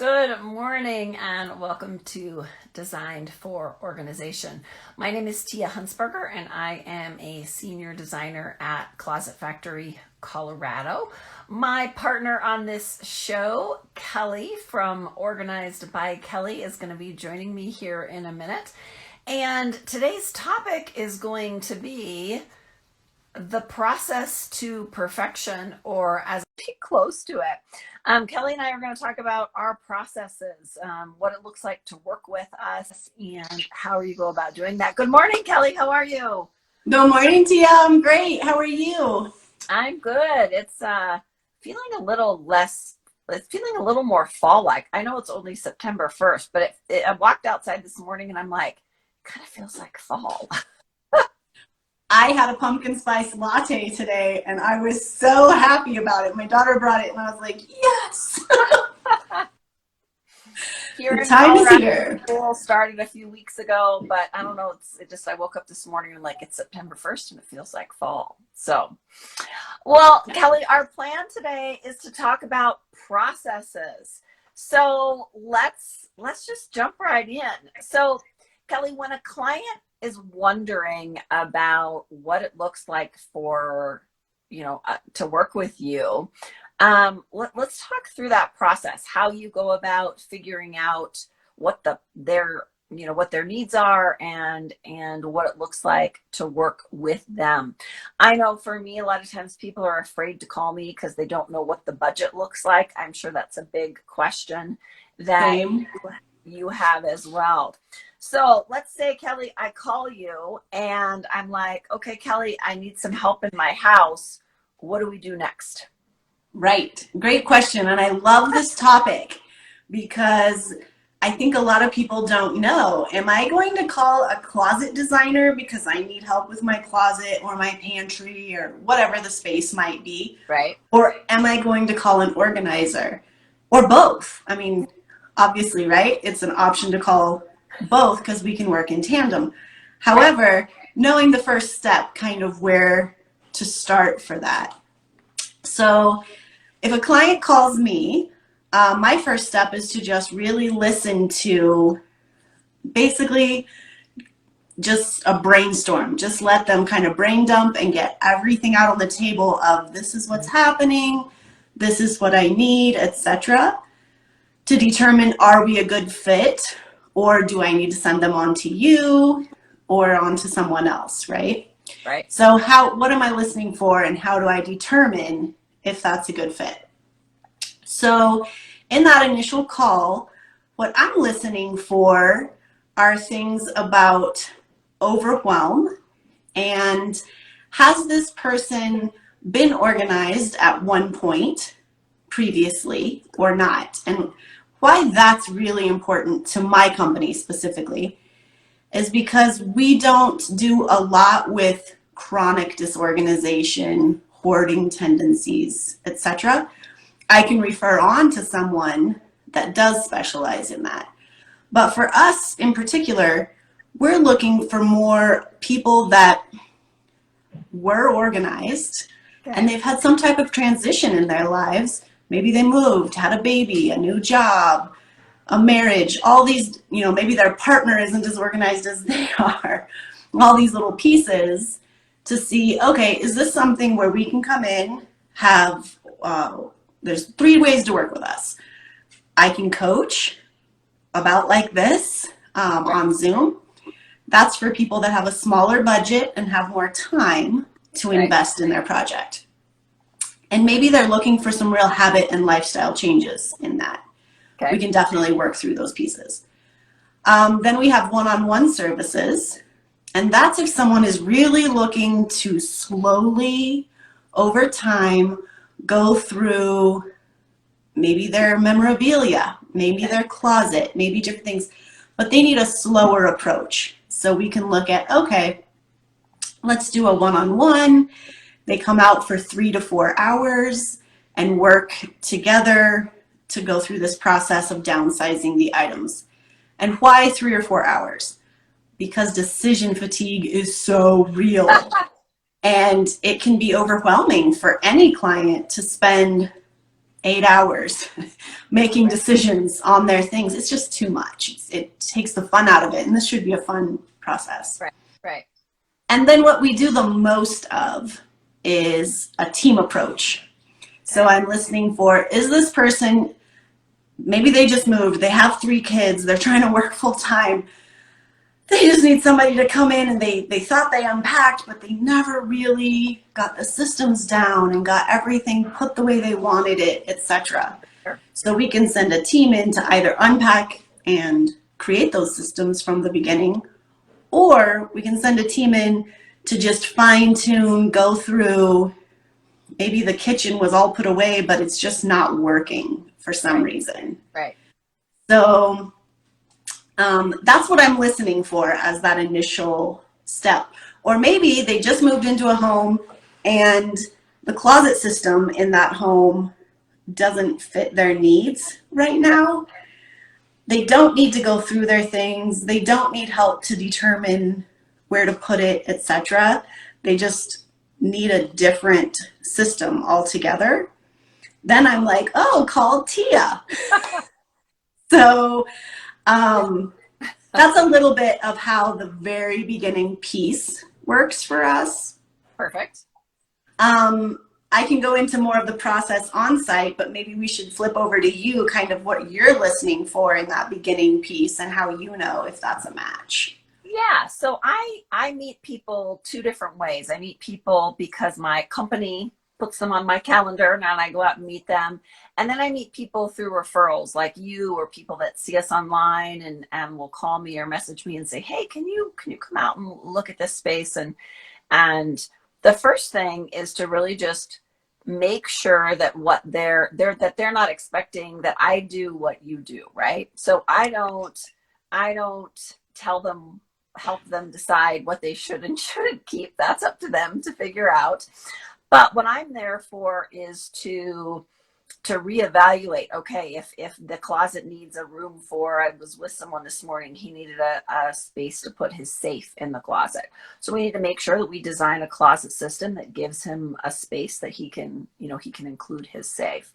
Good morning and welcome to Designed for Organization. My name is Tia Hunsberger and I am a senior designer at Closet Factory, Colorado. My partner on this show, Keli from Organized by Keli, is going to be joining me here in a minute. And today's topic is going to be the process to perfection, or as close to it. Keli and I are going to talk about our processes, what it looks like to work with us, and how you go about doing that. Good morning, Keli. How are you? Good morning, Tia. I'm great. How are you? I'm good. It's feeling a little less. It's feeling a little more fall-like. I know it's only September 1st, but I walked outside this morning and I'm like, it kind of feels like fall. I had a pumpkin spice latte today and I was so happy about it. My daughter brought it and I was like, yes. Here the in time Colorado, is here. School started a few weeks ago, but I don't know. I woke up this morning and it's September 1st and it feels like fall. So, well, Keli, our plan today is to talk about processes. So let's just jump right in. So, Keli, when a client is wondering about what it looks like for, to work with you, let's talk through that process, how you go about figuring out what their needs are and what it looks like to work with them. I know for me, a lot of times people are afraid to call me because they don't know what the budget looks like. I'm sure that's a big question that you have as well. So let's say, Keli, I call you and I'm like, okay, Keli, I need some help in my house. What do we do next? Right. Great question. And I love this topic because I think a lot of people don't know. Am I going to call a closet designer because I need help with my closet or my pantry or whatever the space might be? Right. Or am I going to call an organizer? Or both? I mean, obviously, right? It's an option to call both because we can work in tandem. However, knowing the first step, kind of where to start for that. So if a client calls me, my first step is to just really listen to basically just a brainstorm. Just let them kind of brain dump and get everything out on the table of this is what's happening, this is what I need, etc. to determine, are we a good fit, or do I need to send them on to you or on to someone else, right? Right. So what am I listening for and how do I determine if that's a good fit? So in that initial call, what I'm listening for are things about overwhelm and has this person been organized at one point previously or not? And why that's really important to my company specifically is because we don't do a lot with chronic disorganization, hoarding tendencies, etc. I can refer on to someone that does specialize in that. But for us in particular, we're looking for more people that were organized and they've had some type of transition in their lives. Maybe they moved, had a baby, a new job, a marriage, all these, maybe their partner isn't as organized as they are, all these little pieces to see, okay, is this something where we can come in, have, there's 3 ways to work with us. I can coach about like this on Zoom. That's for people that have a smaller budget and have more time to invest in their project. And maybe they're looking for some real habit and lifestyle changes in that. We can definitely work through those pieces. Then we have one-on-one services. And that's if someone is really looking to slowly, over time, go through maybe their memorabilia, maybe their closet, maybe different things. But they need a slower approach. So we can look at, okay, let's do a one-on-one. They come out for 3 to 4 hours and work together to go through this process of downsizing the items. And why 3 or 4 hours? Because decision fatigue is so real. And it can be overwhelming for any client to spend 8 hours making decisions on their things. It's just too much. It takes the fun out of it. And this should be a fun process. Right. Right. And then what we do the most of is a team approach. So I'm listening for, is this person, maybe they just moved, they have 3 kids, they're trying to work full time. They just need somebody to come in, and they thought they unpacked, but they never really got the systems down and got everything put the way they wanted it, etc. Sure. So we can send a team in to either unpack and create those systems from the beginning, or we can send a team in to just fine tune, go through. Maybe the kitchen was all put away, but it's just not working for some reason. Right. So that's what I'm listening for as that initial step. Or maybe they just moved into a home and the closet system in that home doesn't fit their needs right now. They don't need to go through their things. They don't need help to determine where to put it, etc. They just need a different system altogether. Then I'm like, oh, call Tia. So that's a little bit of how the very beginning piece works for us. Perfect. I can go into more of the process on site, but maybe we should flip over to you, kind of what you're listening for in that beginning piece and how you know if that's a match. Yeah. So I meet people 2 different ways. I meet people because my company puts them on my calendar and I go out and meet them. And then I meet people through referrals like you, or people that see us online and will call me or message me and say, hey, can you come out and look at this space? And the first thing is to really just make sure that what they're not expecting that I do what you do, right? So I don't tell them, help them decide what they should and shouldn't keep. That's up to them to figure out. But what I'm there for is to reevaluate. Okay, if the closet needs a room for, I was with someone this morning, he needed a space to put his safe in the closet. So we need to make sure that we design a closet system that gives him a space that he can include his safe.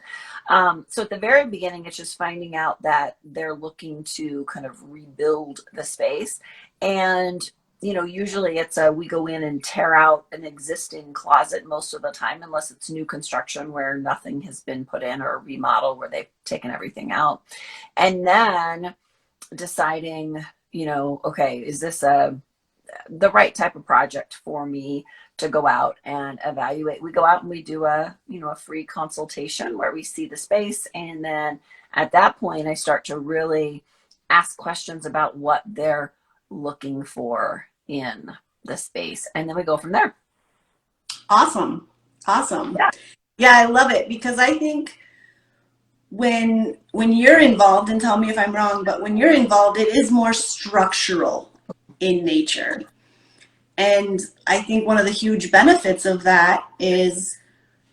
So at the very beginning, it's just finding out that they're looking to kind of rebuild the space. And usually we go in and tear out an existing closet most of the time, unless it's new construction where nothing has been put in, or a remodel where they've taken everything out. And then deciding, okay, is this the right type of project for me to go out and evaluate? We go out and we do a free consultation where we see the space. And then at that point, I start to really ask questions about what they're looking for in the space, and then we go from there. Awesome. Yeah, I love it, because I think when you're involved, and tell me if I'm wrong, but when you're involved, it is more structural in nature. And I think one of the huge benefits of that is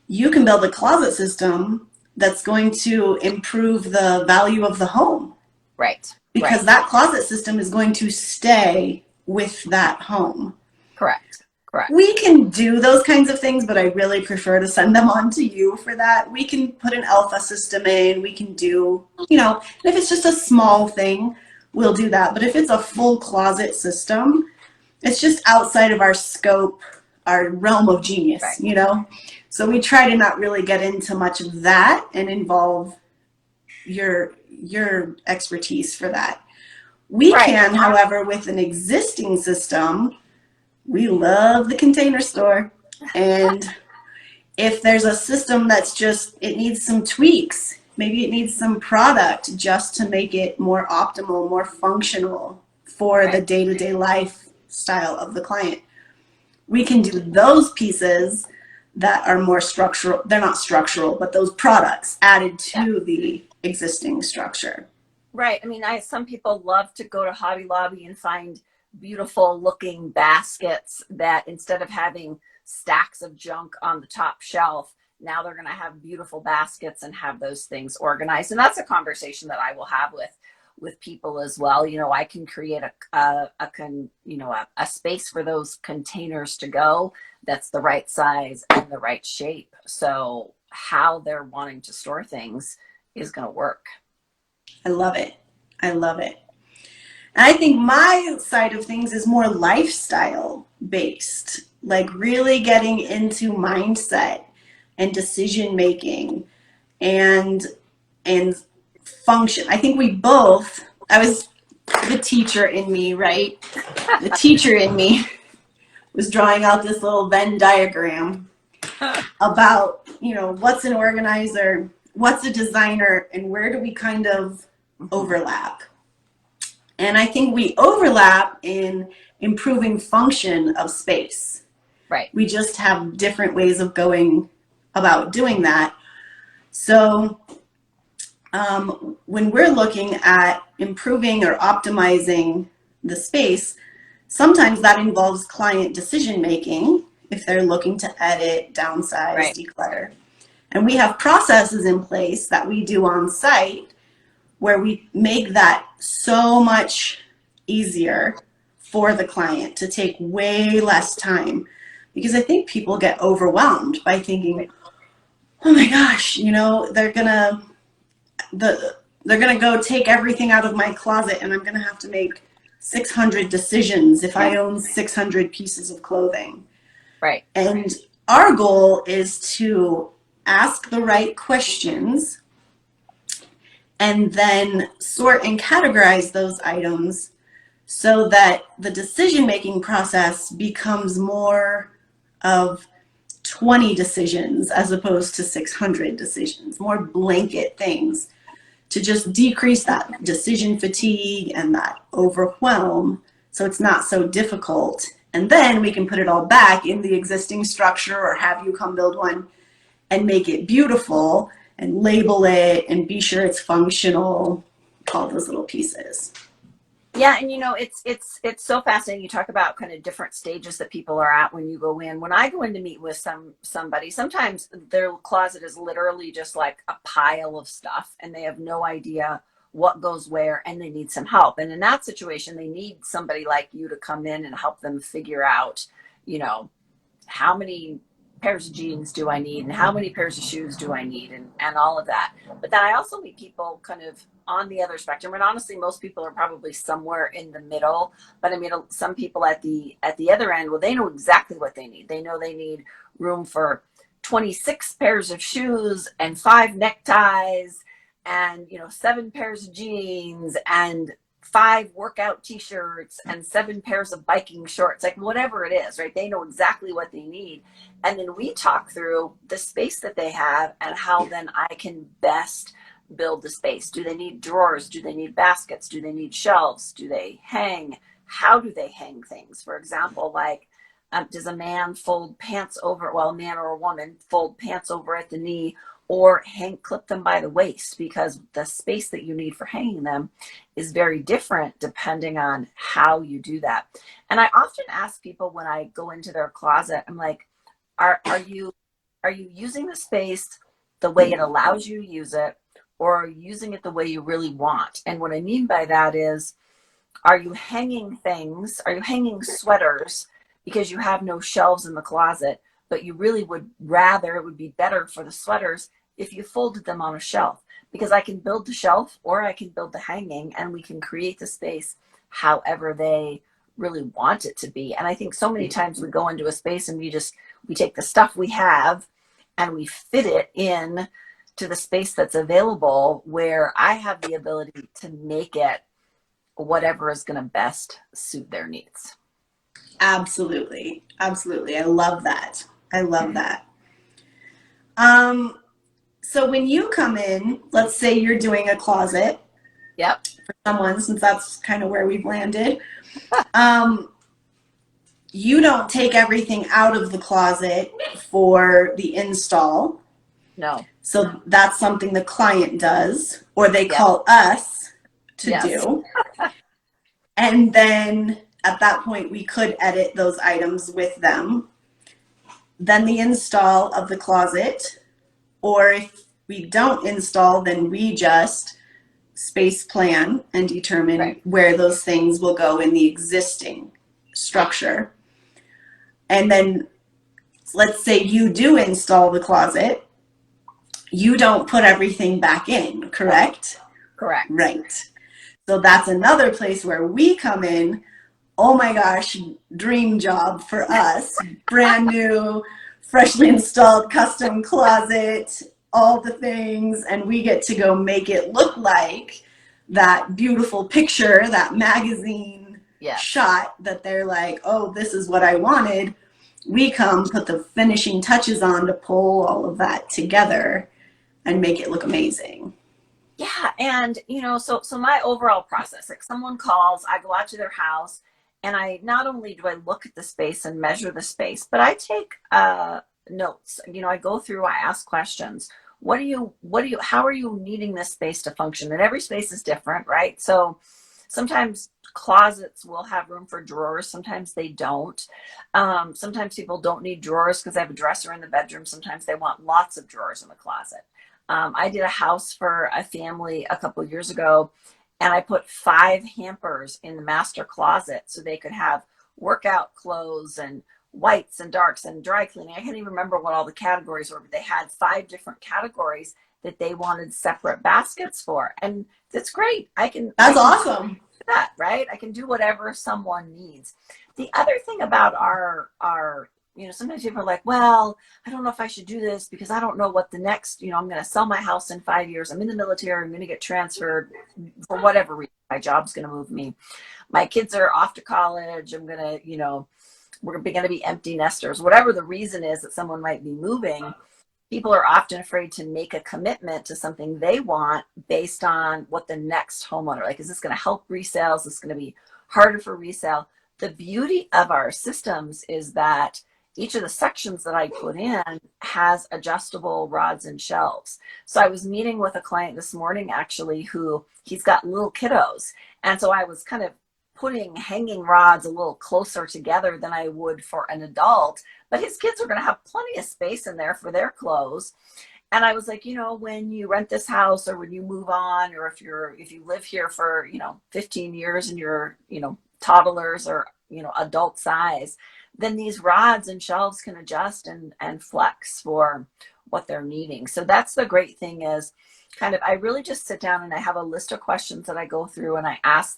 you can build a closet system that's going to improve the value of the home. Right. Because that closet system is going to stay with that home. Correct. We can do those kinds of things, but I really prefer to send them on to you for that. We can put an alpha system in. We can do, and if it's just a small thing, we'll do that. But if it's a full closet system, it's just outside of our scope, our realm of genius, So we try to not really get into much of that and involve your expertise for that. We can, however, with an existing system, we love the Container Store. And if there's a system that's just, it needs some tweaks, maybe it needs some product just to make it more optimal, more functional for the day-to-day lifestyle of the client, we can do those pieces that are more structural. They're not structural, but those products added to the existing structure. Right. I mean, some people love to go to Hobby Lobby and find beautiful looking baskets that, instead of having stacks of junk on the top shelf, now they're going to have beautiful baskets and have those things organized. And that's a conversation that I will have with people as well. I can create a space for those containers to go that's the right size and the right shape. So how they're wanting to store things is going to work. I love it. I love it. And I think my side of things is more lifestyle based, like really getting into mindset and decision making and function. I think we both, I was the teacher in me, right? The teacher in me was drawing out this little Venn diagram about, what's an organizer, what's a designer, and where do we kind of overlap. And I think we overlap in improving function of space. Right. We just have different ways of going about doing that. So when we're looking at improving or optimizing the space, sometimes that involves client decision making if they're looking to edit, downsize, right. declutter. And we have processes in place that we do on site where we make that so much easier for the client to take way less time. Because I think people get overwhelmed by thinking, oh my gosh, they're gonna go take everything out of my closet and I'm gonna have to make 600 decisions if I own 600 pieces of clothing. Right. And our goal is to ask the right questions and then sort and categorize those items so that the decision-making process becomes more of 20 decisions as opposed to 600 decisions, more blanket things to just decrease that decision fatigue and that overwhelm so it's not so difficult. And then we can put it all back in the existing structure or have you come build one and make it beautiful and label it and be sure it's functional, all those little pieces. Yeah, and it's so fascinating. You talk about kind of different stages that people are at when you go in. When I go in to meet with somebody, sometimes their closet is literally just like a pile of stuff and they have no idea what goes where and they need some help. And in that situation, they need somebody like you to come in and help them figure out, how many pairs of jeans do I need and how many pairs of shoes do I need and all of that. But then I also meet people kind of on the other spectrum, and honestly most people are probably somewhere in the middle, but I mean some people at the other end, well, they know exactly what they need. They know they need room for 26 pairs of shoes and 5 neckties and 7 pairs of jeans and 5 workout t-shirts and 7 pairs of biking shorts, like whatever it is, right? They know exactly what they need. And then we talk through the space that they have and how then I can best build the space. Do they need drawers? Do they need baskets? Do they need shelves? Do they hang? How do they hang things? For example, like does a man fold pants over, well, a man or a woman fold pants over at the knee or clip them by the waist, because the space that you need for hanging them is very different depending on how you do that. And I often ask people when I go into their closet, I'm like, are you using the space the way it allows you to use it, or are you using it the way you really want? And what I mean by that is, are you hanging things? Are you hanging sweaters because you have no shelves in the closet, but you really would rather, it would be better for the sweaters if you folded them on a shelf? Because I can build the shelf or I can build the hanging and we can create the space however they really want it to be. And I think so many times we go into a space and we take the stuff we have and we fit it in to the space that's available, where I have the ability to make it whatever is going to best suit their needs. Absolutely. Absolutely. I love that. I love that. So when you come in, let's say you're doing a closet. Yep. For someone, since that's kind of where we've landed. You don't take everything out of the closet for the install. No. So that's something the client does, or they call us to do. And then at that point, we could edit those items with them. Then the install of the closet, or if we don't install, then we just space plan and determine where those things will go in the existing structure. And then let's say you do install the closet you don't put everything back in, correct? Correct. Right. So that's another place where we come in. Oh my gosh, dream job for us. Brand new, freshly installed custom closet, all the things, and we get to go make it look like that beautiful picture, that magazine Yes. shot that they're like, oh, this is what I wanted. We come put the finishing touches on to pull all of that together and make it look amazing. Yeah, and so my overall process, like someone calls, I go out to their house, and I not only do I look at the space and measure the space, but I take notes. I go through, I ask questions. How are you needing this space to function? And every space is different, right? So sometimes closets will have room for drawers, sometimes they don't. Sometimes people don't need drawers because they have a dresser in the bedroom. Sometimes they want lots of drawers in the closet. I did a house for a family a couple years ago, and I put 5 hampers in the master closet so they could have workout clothes and whites and darks and dry cleaning. I can't even remember what all the categories were, but they had 5 different categories that they wanted separate baskets for. And that's great. I That's can do awesome. that, right? I can do whatever someone needs. The other thing about our sometimes people are like, well, I don't know if I should do this because I don't know what the next, I'm going to sell my house in 5 years. I'm in the military. I'm going to get transferred for whatever reason. My job's going to move me. My kids are off to college. I'm going to, we're going to be empty nesters. Whatever the reason is that someone might be moving, people are often afraid to make a commitment to something they want based on what the next homeowner, like, is this going to help resale? Is this going to be harder for resale? The beauty of our systems is that each of the sections that I put in has adjustable rods and shelves. So I was meeting with a client this morning, actually, who he's got little kiddos. And so I was kind of putting hanging rods a little closer together than I would for an adult, but his kids are going to have plenty of space in there for their clothes. And I was like, when you rent this house or when you move on, or if you live here for, 15 years and you're, toddlers or, adult size, then these rods and shelves can adjust and flex for what they're needing. So that's the great thing is kind of, I really just sit down and I have a list of questions that I go through, and I ask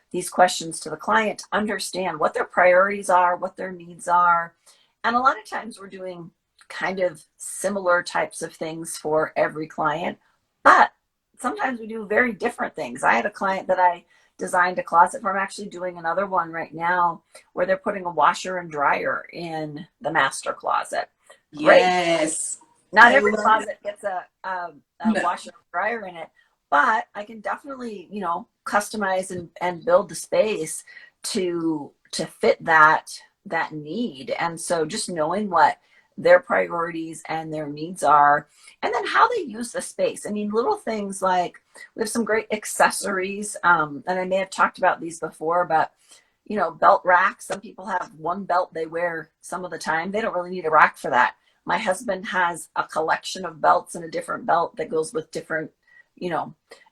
these questions to the client to understand what their priorities are, what their needs are. And a lot of times we're doing kind of similar types of things for every client, but sometimes we do very different things. I had a client that I designed a closet for. I'm actually doing another one right now where they're putting a washer and dryer in the master closet. Great. Yes. Not I every love it. closet gets a No. washer and dryer in it, but I can definitely, customize and build the space to fit that need. And so just knowing what their priorities and their needs are, and then how they use the space. I mean, little things like we have some great accessories, and I may have talked about these before, but belt racks. Some people have one belt they wear some of the time. They don't really need a rack for that. My husband has a collection of belts and a different belt that goes with different,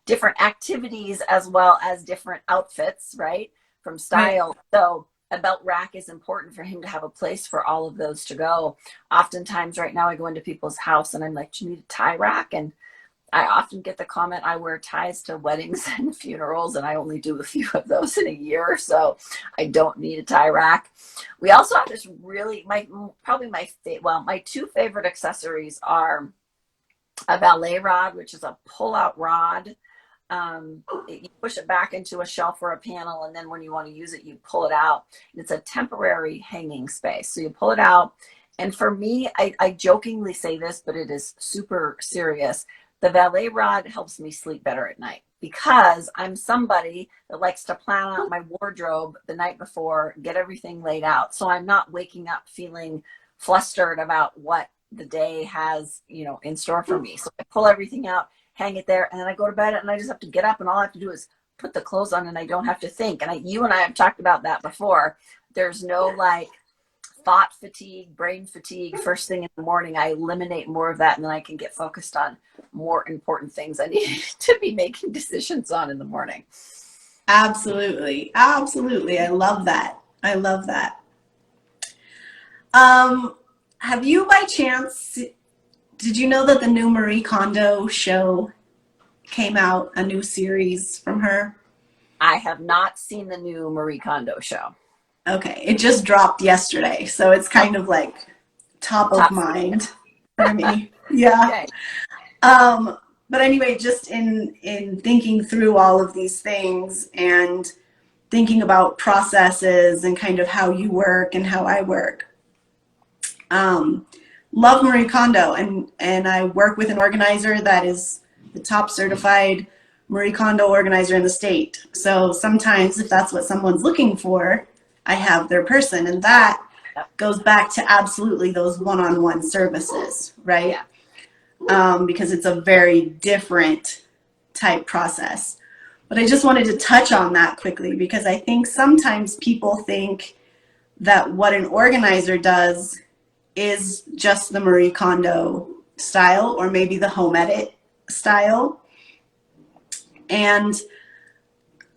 different activities as well as different outfits, right? From Right. style. So a belt rack is important for him to have a place for all of those to go. Oftentimes right now I go into people's house and I'm like, do you need a tie rack? And I often get the comment, I wear ties to weddings and funerals, and I only do a few of those in a year, so I don't need a tie rack. We also have this really, my 2 favorite accessories are a Valet Rod, which is a pull-out rod. You push it back into a shelf or a panel, and then when you want to use it, you pull it out. It's a temporary hanging space. So you pull it out. And for me, I jokingly say this, but it is super serious. The Valet Rod helps me sleep better at night because I'm somebody that likes to plan out my wardrobe the night before, get everything laid out. So I'm not waking up feeling flustered about what the day has, in store for me. So I pull everything out, hang it there, and then I go to bed and I just have to get up and all I have to do is put the clothes on and I don't have to think. And you and I have talked about that before. There's no like thought fatigue, brain fatigue first thing in the morning. I eliminate more of that and then I can get focused on more important things I need to be making decisions on in the morning. Absolutely. Absolutely. I love that. I love that. Um, have you by chance did you know that the new Marie Kondo show came out, a new series from her? I have not seen the new Marie Kondo show. Okay, it just dropped yesterday, so it's Oh, kind of like top of top mind for me. Yeah. okay. But anyway, just in thinking through all of these things and thinking about processes and kind of how you work and how I work. Um, love Marie Kondo, and I work with an organizer that is the top certified Marie Kondo organizer in the state. So sometimes if that's what someone's looking for, I have their person, and that Yep. goes back to absolutely those one-on-one services, right? Yeah. Because it's a very different type process. But I just wanted to touch on that quickly because I think sometimes people think that what an organizer does is just the Marie Kondo style or maybe the home edit style. And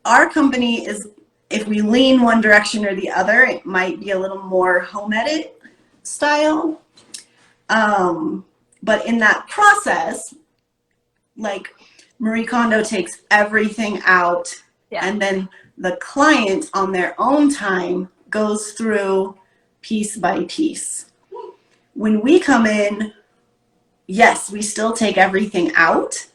our company is, if we lean one direction or the other, it might be a little more home edit style. But in that process, like Marie Kondo takes everything out, Yeah. and then the client on their own time goes through piece by piece. When we come in, yes, we still take everything out,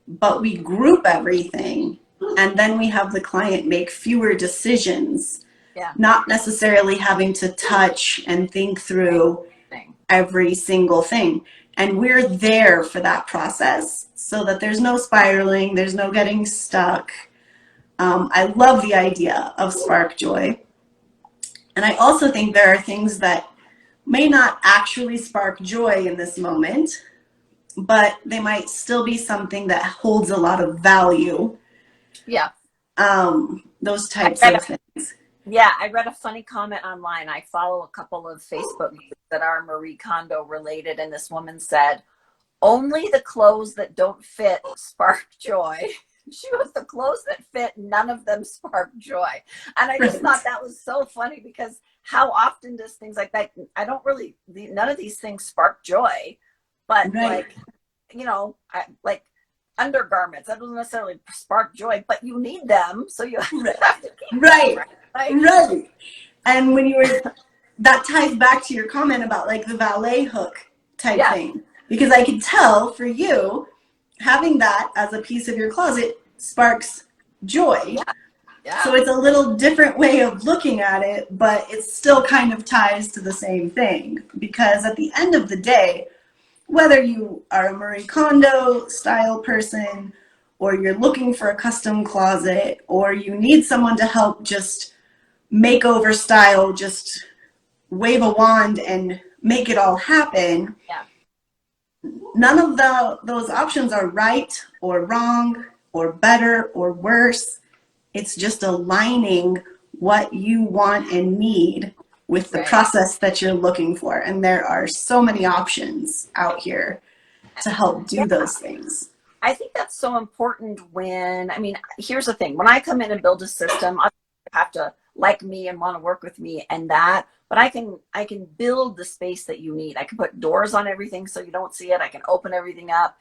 but we group everything, and then we have the client make fewer decisions, Yeah. not necessarily having to touch and think through Thing. every single thing. And we're there for that process so that there's no spiraling, there's no getting stuck. I love the idea of spark joy. And I also think there are things that may not actually spark joy in this moment, but they might still be something that holds a lot of value. Yeah. Those I types read of a, things. yeah, I read a funny comment online. I follow a couple of Facebook groups that are Marie Kondo related, and this woman said, only the clothes that don't fit spark joy. She goes, the clothes that fit, none of them spark joy. And I just thought that was so funny because how often does things like that, I don't really, none of these things spark joy, but Right. like, like undergarments, that doesn't necessarily spark joy, but you need them. So you have to keep Right. them, right? Right. And when you were, that ties back to your comment about like the valet hook type Yeah. thing. Because I could tell for you, having that as a piece of your closet sparks joy. Yeah. Yeah. So it's a little different way of looking at it, but it still kind of ties to the same thing. Because at the end of the day, whether you are a Marie Kondo style person, or you're looking for a custom closet, or you need someone to help just makeover style, just wave a wand and make it all happen, Yeah. none of those options are right or wrong or better or worse. It's just aligning what you want and need with the Right. process that you're looking for. And there are so many options out here to help do Yeah. those things. I think that's so important when, I mean, here's the thing. When I come in and build a system, I have to like me and want to work with me and that, but I can build the space that you need. I can put doors on everything so you don't see it. I can open everything up.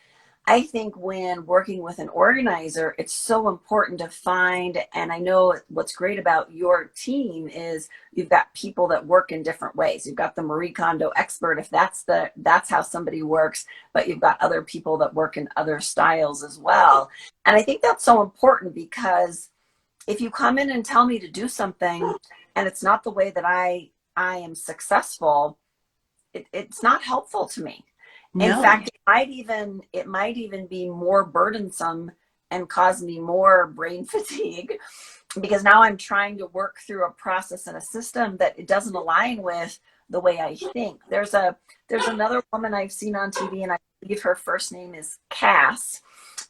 I think when working with an organizer, it's so important to find, and I know what's great about your team is you've got people that work in different ways. You've got the Marie Kondo expert, if that's how somebody works, but you've got other people that work in other styles as well. And I think that's so important because if you come in and tell me to do something and it's not the way that I am successful, it's not helpful to me. In No. fact, it might even be more burdensome and cause me more brain fatigue because now I'm trying to work through a process and a system that it doesn't align with the way I think. There's another woman I've seen on TV, and I believe her first name is Cass,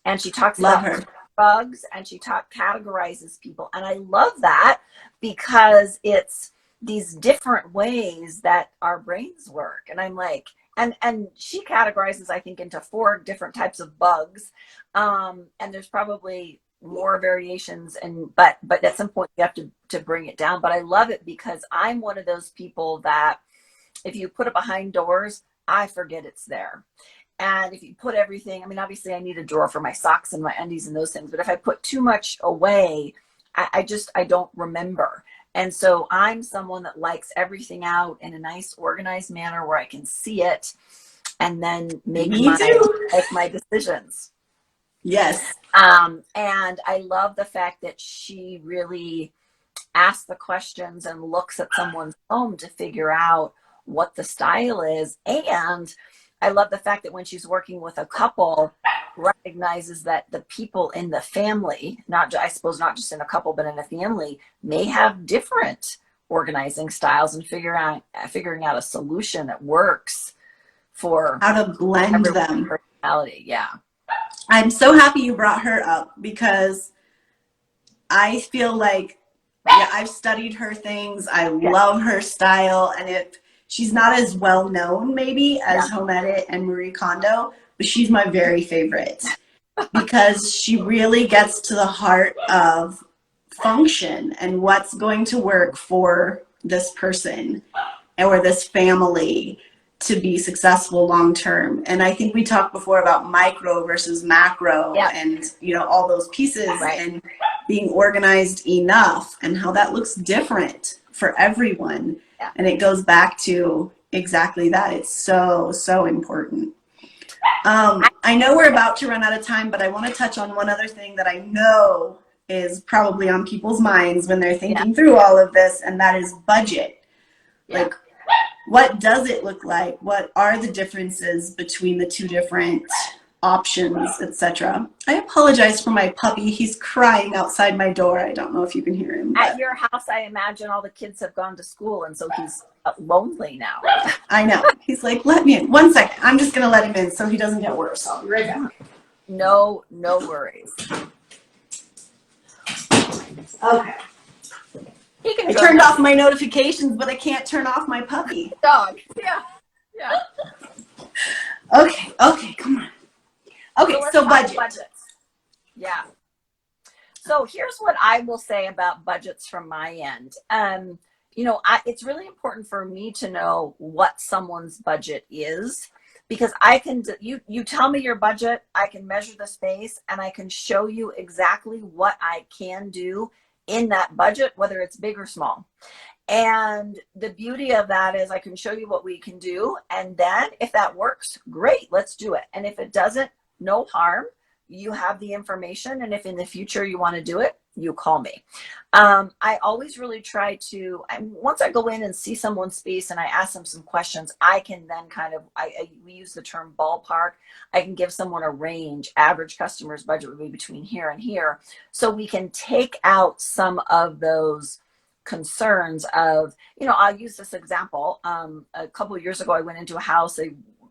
and she talks Love about her. bugs and she categorizes people, and I love that because it's these different ways that our brains work. And I'm like, and she categorizes, I think, into 4 different types of bugs. And there's probably more variations, and but at some point you have to bring it down. But I love it because I'm one of those people that if you put it behind doors, I forget it's there. And if you put everything, I mean, obviously I need a drawer for my socks and my undies and those things, but if I put too much away, I don't remember. And so I'm someone that likes everything out in a nice organized manner where I can see it and then make Me too. my decisions. Yes. And I love the fact that she really asks the questions and looks at someone's home to figure out what the style is. And I love the fact that when she's working with a couple, recognizes that the people in the family, I suppose not just in a couple, but in a family, may have different organizing styles, and figuring out a solution that works for How to blend them. Personality. Yeah. I'm so happy you brought her up, because I feel like, yeah, I've studied her things. I love her style, and she's not as well known maybe as Home Edit and Marie Kondo, but she's my very favorite because she really gets to the heart of function and what's going to work for this person or this family to be successful long term. And I think we talked before about micro versus macro and all those pieces and being organized enough and how that looks different for everyone. And it goes back to exactly that. It's so, so important. I know we're about to run out of time, but I want to touch on one other thing that I know is probably on people's minds when they're thinking through all of this, and that is budget. Like, what does it look like? What are the differences between the two different options, etc.? I apologize for my puppy. He's crying outside my door. I don't know if you can hear him. At your house, I imagine all the kids have gone to school, and so he's lonely now. I know. He's like, let me in. 1 second. I'm just going to let him in so he doesn't get worse. I'll be right back. No worries. Okay. I turned off my notifications, but I can't turn off my puppy. Dog. Yeah. Okay, come on. Okay, so budgets. Yeah. So here's what I will say about budgets from my end. It's really important for me to know what someone's budget is, because you tell me your budget, I can measure the space, and I can show you exactly what I can do in that budget, whether it's big or small. And the beauty of that is I can show you what we can do. And then if that works, great, let's do it. And if it doesn't, no harm. You have the information. And if in the future you want to do it, you call me. I always really try to, once I go in and see someone's space and I ask them some questions, I can then we use the term ballpark. I can give someone a range. Average customer's budget would be between here and here. So we can take out some of those concerns of, I'll use this example. A couple of years ago, I went into a house,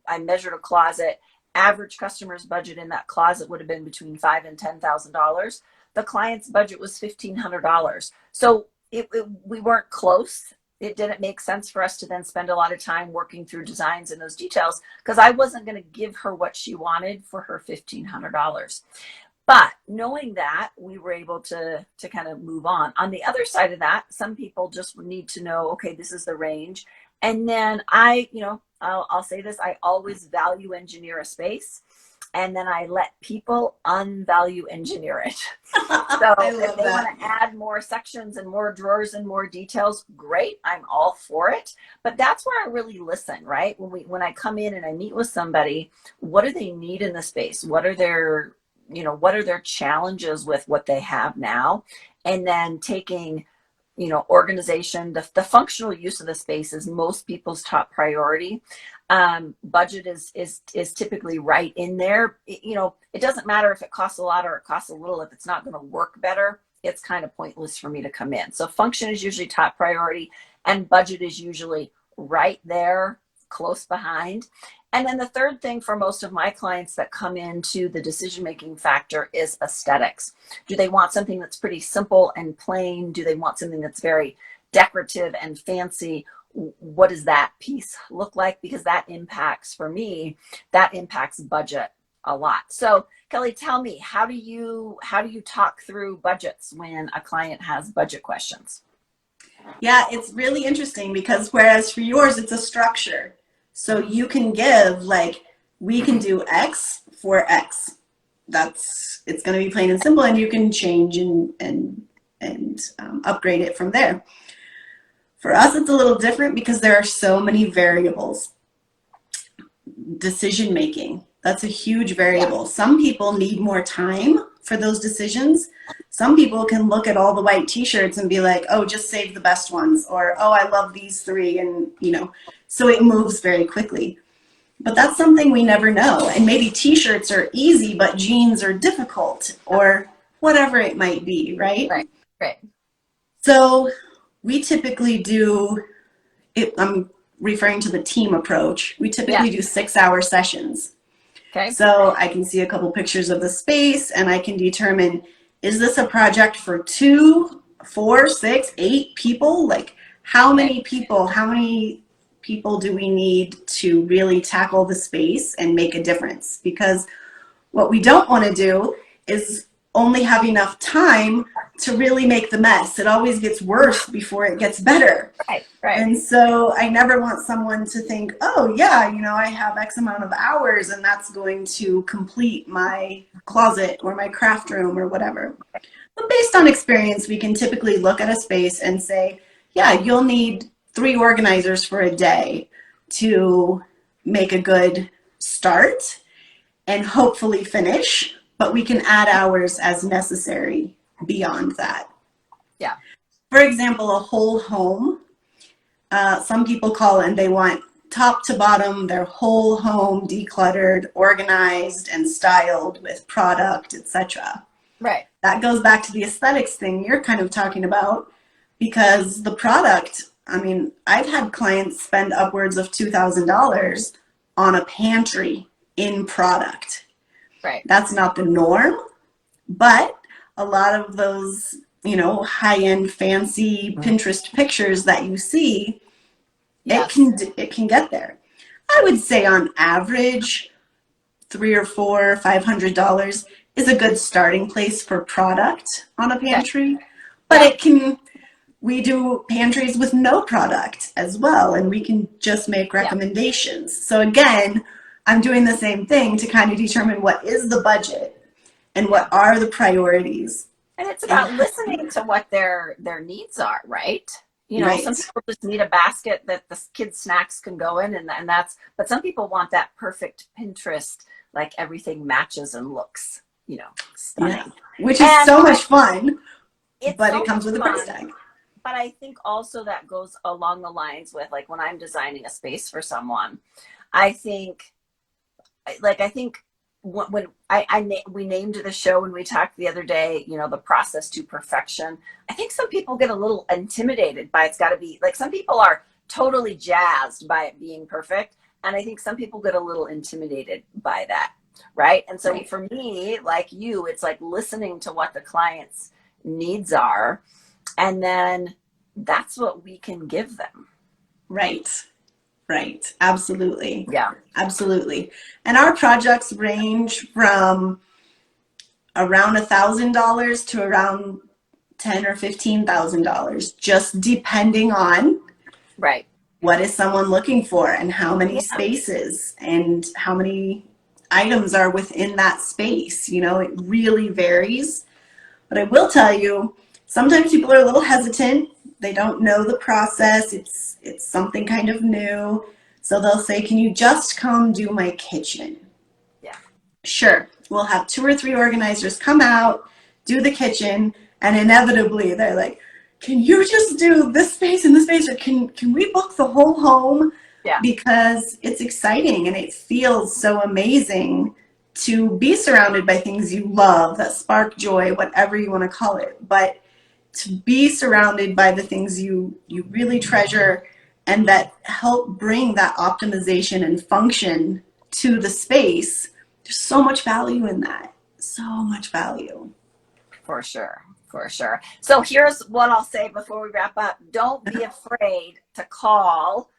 I measured a closet. Average customer's budget in that closet would have been between $5,000 and $10,000. The client's budget was $1,500. So we weren't close. It didn't make sense for us to then spend a lot of time working through designs and those details, because I wasn't going to give her what she wanted for her $1,500. But knowing that, we were able to kind of move on. On the other side of that, some people just need to know, okay, this is the range. And then I'll say this, I always value engineer a space, and then I let people unvalue engineer it. So if they want to add more sections and more drawers and more details, great, I'm all for it. But that's where I really listen, right? When I come in and I meet with somebody, what do they need in the space? What are their challenges with what they have now? And then taking organization, the functional use of the space is most people's top priority. Budget is typically right in there. It doesn't matter if it costs a lot or it costs a little. If it's not going to work better, it's kind of pointless for me to come in. So function is usually top priority, and budget is usually right there, close behind. And then the third thing for most of my clients that come into the decision-making factor is aesthetics. Do they want something that's pretty simple and plain? Do they want something that's very decorative and fancy? What does that piece look like? Because that impacts budget a lot. So Keli, tell me, how do you talk through budgets when a client has budget questions? Yeah, it's really interesting, because whereas for yours, it's a structure. So you can give, like, we can do X for X. It's going to be plain and simple, and you can change and upgrade it from there. For us, it's a little different because there are so many variables. Decision making, that's a huge variable. Some people need more time for those decisions. Some people can look at all the white t-shirts and be like, oh, just save the best ones, or oh, I love these three, and so it moves very quickly. But that's something we never know. And maybe t-shirts are easy, but jeans are difficult, or whatever it might be, right? Right. So we typically do it. I'm referring to the team approach. We typically do 6-hour sessions. Okay. So I can see a couple pictures of the space and I can determine, is this a project for 2, 4, 6, 8 people? Like how many people do we need to really tackle the space and make a difference? Because what we don't want to do is only have enough time to really make the mess. It always gets worse before it gets better. Right. And so I never want someone to think, oh yeah, I have X amount of hours and that's going to complete my closet or my craft room or whatever. But based on experience, we can typically look at a space and say, yeah, you'll need 3 organizers for a day to make a good start and hopefully finish, but we can add hours as necessary beyond that. Yeah. For example, a whole home. Some people call it and they want top to bottom, their whole home decluttered, organized, and styled with product, etc. Right. That goes back to the aesthetics thing you're kind of talking about, because the product, I've had clients spend upwards of $2,000 on a pantry in product. Right. That's not the norm, but a lot of those, high-end fancy Pinterest pictures that you see, it can get there. I would say on average, $300 or $400, $500 is a good starting place for product on a pantry, but we do pantries with no product as well, and we can just make recommendations. So again, I'm doing the same thing to kind of determine what is the budget and what are the priorities. And it's about listening to what their needs are, right? Some people just need a basket that the kids' snacks can go in, and but some people want that perfect Pinterest, like everything matches and looks, stunning. Which is so much fun, but it comes with a price tag. But I think also that goes along the lines with, like, when I'm designing a space for someone, I think when we named the show when we talked the other day, the process to perfection. I think some people get a little intimidated by it's got to be like, some people are totally jazzed by it being perfect, and I think some people get a little intimidated by that, right? And so for me, like you, it's like listening to what the client's needs are, and then that's what we can give them. Right. Absolutely. Yeah. Absolutely. And our projects range from around $1,000 to around $10,000 or $15,000, just depending on what is someone looking for and how many spaces and how many items are within that space. It really varies. But I will tell you, sometimes people are a little hesitant. They don't know the process. It's something kind of new. So they'll say, can you just come do my kitchen? Yeah. Sure. We'll have 2 or 3 organizers come out, do the kitchen, and inevitably they're like, can you just do this space and this space? Or can we book the whole home? Yeah. Because it's exciting and it feels so amazing to be surrounded by things you love, that spark joy, whatever you want to call it. But to be surrounded by the things you really treasure and that help bring that optimization and function to the space, there's so much value in that. So much value. For sure. So here's what I'll say before we wrap up. Don't be afraid to call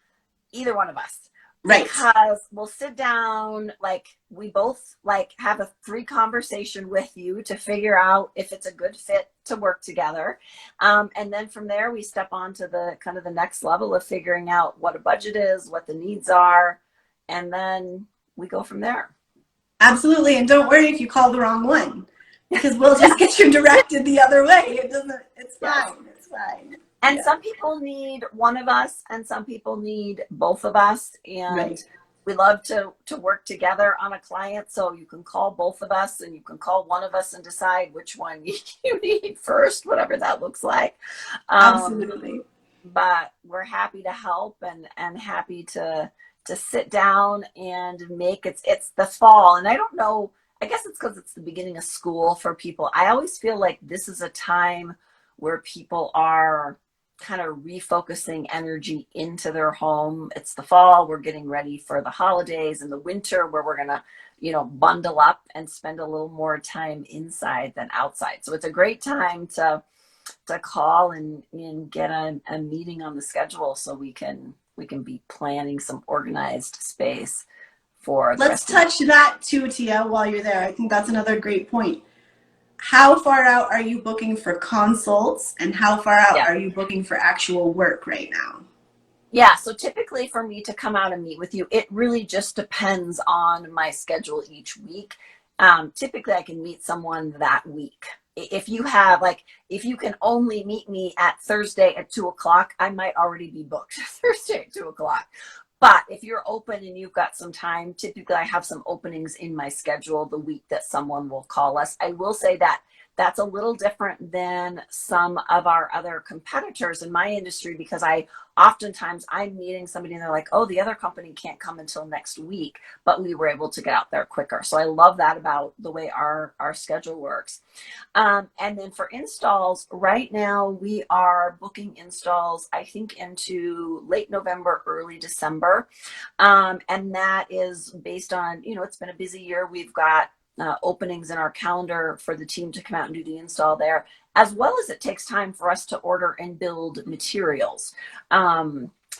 either one of us. Right. Because we'll sit down, like we both have a free conversation with you to figure out if it's a good fit to work together. And then from there, we step on to the kind of the next level of figuring out what a budget is, what the needs are, and then we go from there. Absolutely. And don't worry if you call the wrong one, because we'll just get you directed the other way. It's fine. It's fine. And some people need one of us and some people need both of us. And we love to work together on a client. So you can call both of us and you can call one of us and decide which one you need first, whatever that looks like. Absolutely. But we're happy to help and happy to sit down and make it's the fall. And I don't know, I guess it's because it's the beginning of school for people. I always feel like this is a time where people are kind of refocusing energy into their home. It's the fall. We're getting ready for the holidays, and the winter where we're going to, bundle up and spend a little more time inside than outside. So it's a great time to call and get a meeting on the schedule so we can be planning some organized space for the Let's touch that too, Tia, while you're there. I think that's another great point. How far out are you booking for consults, and how far out are you booking for actual work right now? Yeah, so typically for me to come out and meet with you, it really just depends on my schedule each week. Typically I can meet someone that week. If you can only meet me at Thursday at 2:00, I might already be booked Thursday at 2:00. But if you're open and you've got some time, typically I have some openings in my schedule the week that someone will call us. I will say that that's a little different than some of our other competitors in my industry, because oftentimes I'm meeting somebody and they're like, oh, the other company can't come until next week, but we were able to get out there quicker. So I love that about the way our schedule works. And then for installs, right now we are booking installs, I think, into late November, early December. And that is based on, it's been a busy year. We've got openings in our calendar for the team to come out and do the install there, as well as it takes time for us to order and build materials.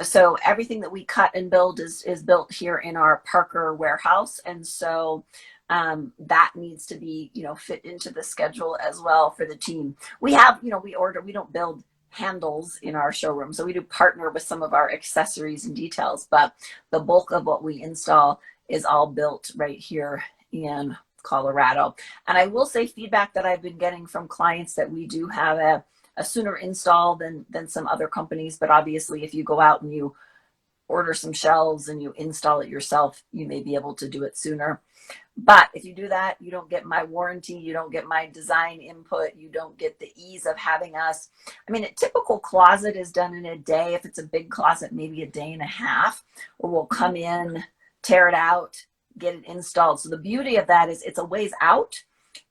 So everything that we cut and build is built here in our Parker warehouse. And so that needs to be, fit into the schedule as well for the team. We have, we don't build handles in our showroom. So we do partner with some of our accessories and details, but the bulk of what we install is all built right here in Colorado. And I will say feedback that I've been getting from clients that we do have a sooner install than some other companies. But obviously, if you go out and you order some shelves and you install it yourself, you may be able to do it sooner. But if you do that, you don't get my warranty, you don't get my design input, you don't get the ease of having us. I mean, a typical closet is done in a day. If it's a big closet, maybe a day and a half, or we'll come in, tear it out, get it installed. So the beauty of that is it's a ways out,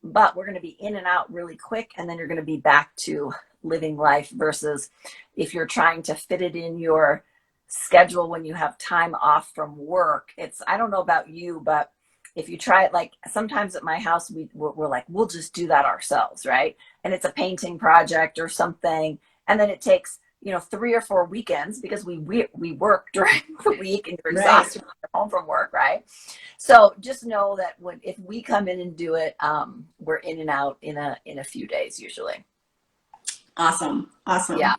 but we're going to be in and out really quick, and then you're going to be back to living life, versus if you're trying to fit it in your schedule when you have time off from work. I don't know about you, but if you try it, like sometimes at my house, we're like, we'll just do that ourselves, right? And it's a painting project or something, and then it takes 3 or 4 weekends, because we work during the week and you're exhausted when you're home from work, right? So just know that if we come in and do it, we're in and out in a few days usually. Awesome. Yeah.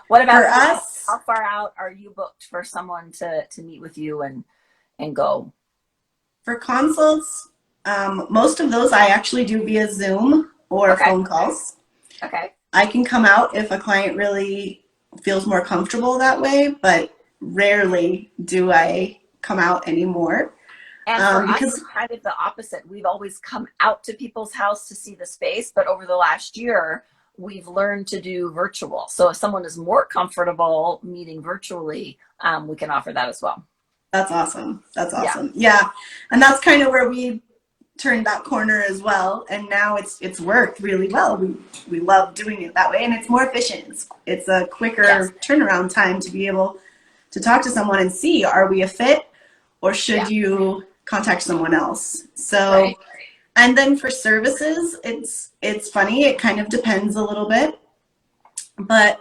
What about us? How far out are you booked for someone to meet with you and go? For consults, most of those I actually do via Zoom or phone calls. Okay. I can come out if a client really feels more comfortable that way, but rarely do I come out anymore. And for us, it's kind of the opposite. We've always come out to people's house to see the space, but over the last year, we've learned to do virtual. So if someone is more comfortable meeting virtually, we can offer that as well. That's awesome. That's awesome. Yeah. And that's kind of where we turned that corner as well, and now it's worked really well. We love doing it that way, and it's more efficient. It's a quicker turnaround time to be able to talk to someone and see, are we a fit, or should you contact someone else? So and then for services, it's funny, it kind of depends a little bit, but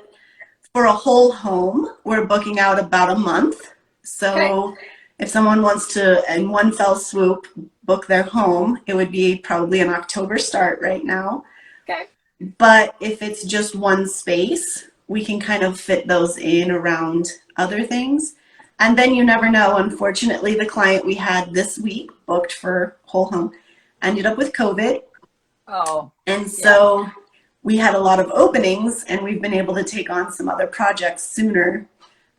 for a whole home we're booking out about a month. So if someone wants to, in one fell swoop, book their home, it would be probably an October start right now. Okay. But if it's just one space, we can kind of fit those in around other things. And then you never know. Unfortunately, the client we had this week booked for whole home ended up with COVID. Oh, And yeah. so we had a lot of openings, and we've been able to take on some other projects sooner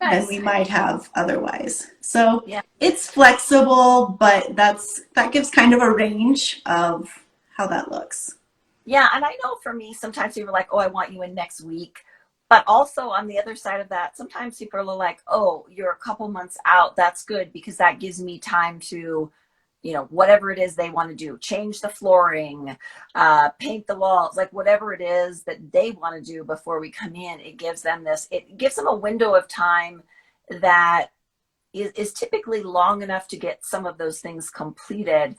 than Nice. we might have otherwise. So Yeah. it's flexible, but that gives kind of a range of how that looks. Yeah, and I know for me, sometimes people are like, "Oh, I want you in next week," but also on the other side of that, sometimes people are like, "Oh, you're a couple months out. That's good because that gives me time to, whatever it is they want to do, change the flooring, paint the walls, like whatever it is that they want to do before we come in. It gives them a window of time that is typically long enough to get some of those things completed,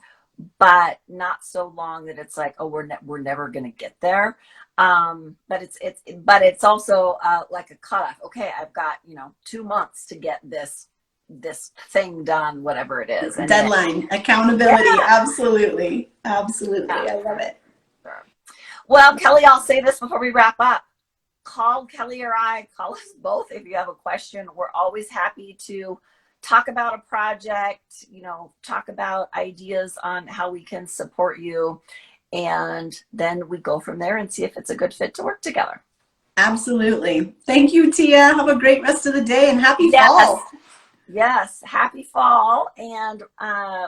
but not so long that it's like, oh, we're never going to get there. But it's also like a cutoff. Okay, I've got 2 months to get this thing done, whatever it is. And then, Deadline, accountability, yeah, absolutely, absolutely. yeah, I love it. sure. Well, Kelly, I'll say this before we wrap up. Call Kelly or call us both if you have a question. We're always happy to talk about a project, talk about ideas on how we can support you. And then we go from there and see if it's a good fit to work together. Absolutely. Thank you, Tia. Have a great rest of the day and happy Yes. fall. Yes. Happy fall. And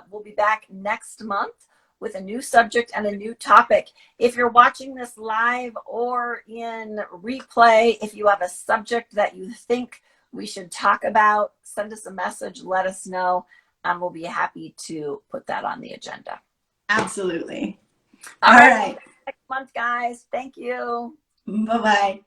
we'll be back next month with a new subject and a new topic. If you're watching this live or in replay, if you have a subject that you think we should talk about, send us a message, let us know, and we'll be happy to put that on the agenda. Absolutely. All All right. We'll right. see you next month, guys. Thank you. Bye-bye.